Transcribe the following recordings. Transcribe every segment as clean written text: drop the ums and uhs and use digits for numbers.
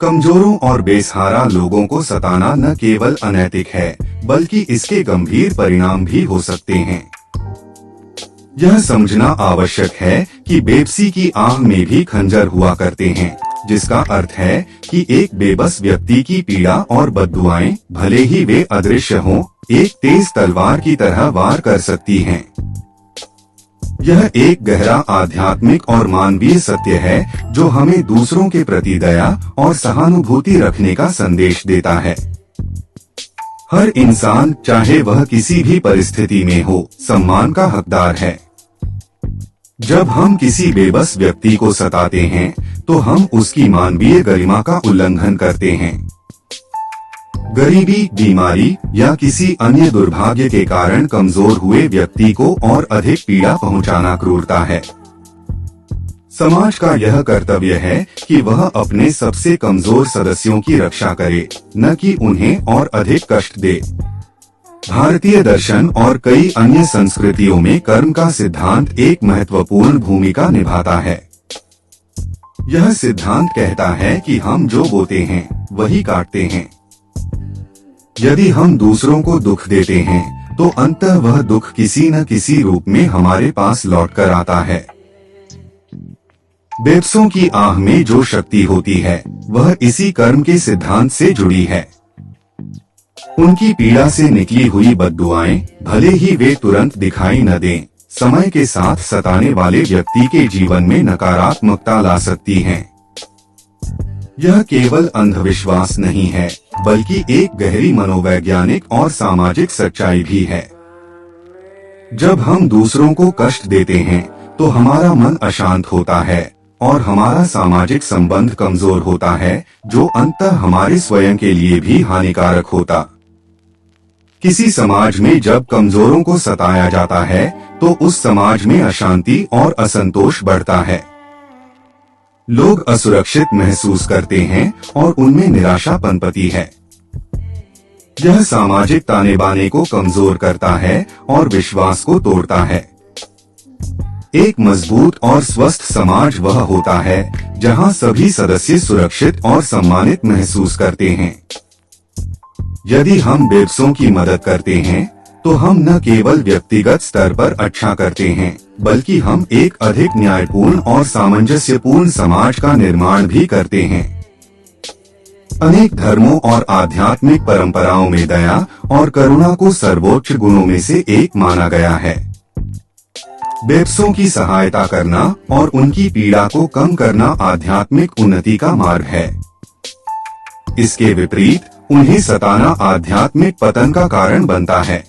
कमजोरों और बेसहारा लोगों को सताना न केवल अनैतिक है, बल्कि इसके गंभीर परिणाम भी हो सकते हैं। यह समझना आवश्यक है कि बेबसी की आह में भी खंजर हुआ करते हैं, जिसका अर्थ है कि एक बेबस व्यक्ति की पीड़ा और बद्दुआएं, भले ही वे अदृश्य हों, एक तेज तलवार की तरह वार कर सकती हैं। यह एक गहरा आध्यात्मिक और मानवीय सत्य है जो हमें दूसरों के प्रति दया और सहानुभूति रखने का संदेश देता है। हर इंसान, चाहे वह किसी भी परिस्थिति में हो, सम्मान का हकदार है। जब हम किसी बेबस व्यक्ति को सताते हैं, तो हम उसकी मानवीय गरिमा का उल्लंघन करते हैं। गरीबी, बीमारी या किसी अन्य दुर्भाग्य के कारण कमजोर हुए व्यक्ति को और अधिक पीड़ा पहुंचाना क्रूरता है। समाज का यह कर्तव्य है कि वह अपने सबसे कमजोर सदस्यों की रक्षा करे, न कि उन्हें और अधिक कष्ट दे। भारतीय दर्शन और कई अन्य संस्कृतियों में कर्म का सिद्धांत एक महत्वपूर्ण भूमिका निभाता है। यह सिद्धांत कहता है कि हम जो बोते हैं वही काटते हैं। यदि हम दूसरों को दुख देते हैं, तो अंततः वह दुख किसी न किसी रूप में हमारे पास लौट कर आता है। बेबसों की आह में जो शक्ति होती है, वह इसी कर्म के सिद्धांत से जुड़ी है। उनकी पीड़ा से निकली हुई बद्दुआएं, भले ही वे तुरंत दिखाई न दें, समय के साथ सताने वाले व्यक्ति के जीवन में नकारात्मकता ला सकती हैं। यह केवल अंधविश्वास नहीं है, बल्कि एक गहरी मनोवैज्ञानिक और सामाजिक सच्चाई भी है। जब हम दूसरों को कष्ट देते हैं, तो हमारा मन अशांत होता है और हमारा सामाजिक संबंध कमजोर होता है, जो अंततः हमारे स्वयं के लिए भी हानिकारक होता। किसी समाज में जब कमजोरों को सताया जाता है, तो उस समाज में अशांति और असंतोष बढ़ता है। लोग असुरक्षित महसूस करते हैं और उनमें निराशा पनपती है। यह सामाजिक ताने बाने को कमजोर करता है और विश्वास को तोड़ता है। एक मजबूत और स्वस्थ समाज वह होता है जहां सभी सदस्य सुरक्षित और सम्मानित महसूस करते हैं। यदि हम बेबसों की मदद करते हैं, तो हम न केवल व्यक्तिगत स्तर पर अच्छा करते हैं, बल्कि हम एक अधिक न्यायपूर्ण और सामंजस्यपूर्ण समाज का निर्माण भी करते हैं। अनेक धर्मों और आध्यात्मिक परंपराओं में दया और करुणा को सर्वोच्च गुणों में से एक माना गया है। बेबसों की सहायता करना और उनकी पीड़ा को कम करना आध्यात्मिक उन्नति का मार्ग है। इसके विपरीत उन्हें सताना आध्यात्मिक पतन का कारण बनता है।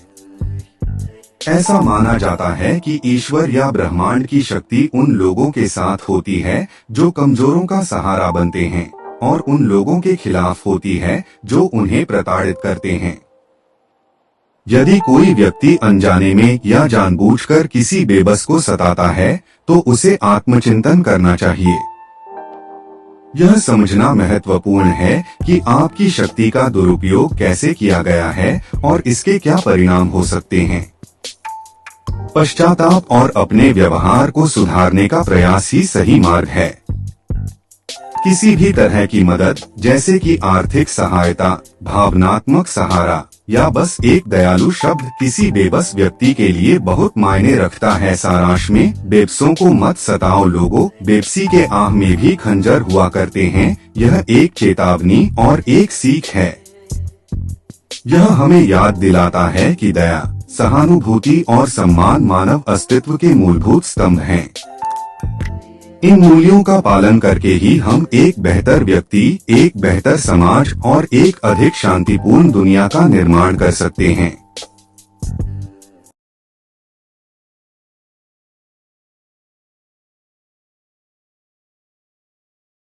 ऐसा माना जाता है कि ईश्वर या ब्रह्मांड की शक्ति उन लोगों के साथ होती है जो कमजोरों का सहारा बनते हैं, और उन लोगों के खिलाफ होती है जो उन्हें प्रताड़ित करते हैं। यदि कोई व्यक्ति अनजाने में या जानबूझकर किसी बेबस को सताता है, तो उसे आत्मचिंतन करना चाहिए। यह समझना महत्वपूर्ण है कि आपकी शक्ति का दुरुपयोग कैसे किया गया है और इसके क्या परिणाम हो सकते हैं। पश्चाताप और अपने व्यवहार को सुधारने का प्रयास ही सही मार्ग है। किसी भी तरह की मदद, जैसे कि आर्थिक सहायता, भावनात्मक सहारा या बस एक दयालु शब्द, किसी बेबस व्यक्ति के लिए बहुत मायने रखता है। सारांश में, बेबसों को मत सताओ लोगों, बेबसी के आह में भी खंजर हुआ करते हैं। यह एक चेतावनी और एक सीख है। यह हमें याद दिलाता है कि दया, सहानुभूति और सम्मान मानव अस्तित्व के मूलभूत स्तंभ हैं। इन मूल्यों का पालन करके ही हम एक बेहतर व्यक्ति, एक बेहतर समाज और एक अधिक शांतिपूर्ण दुनिया का निर्माण कर सकते हैं।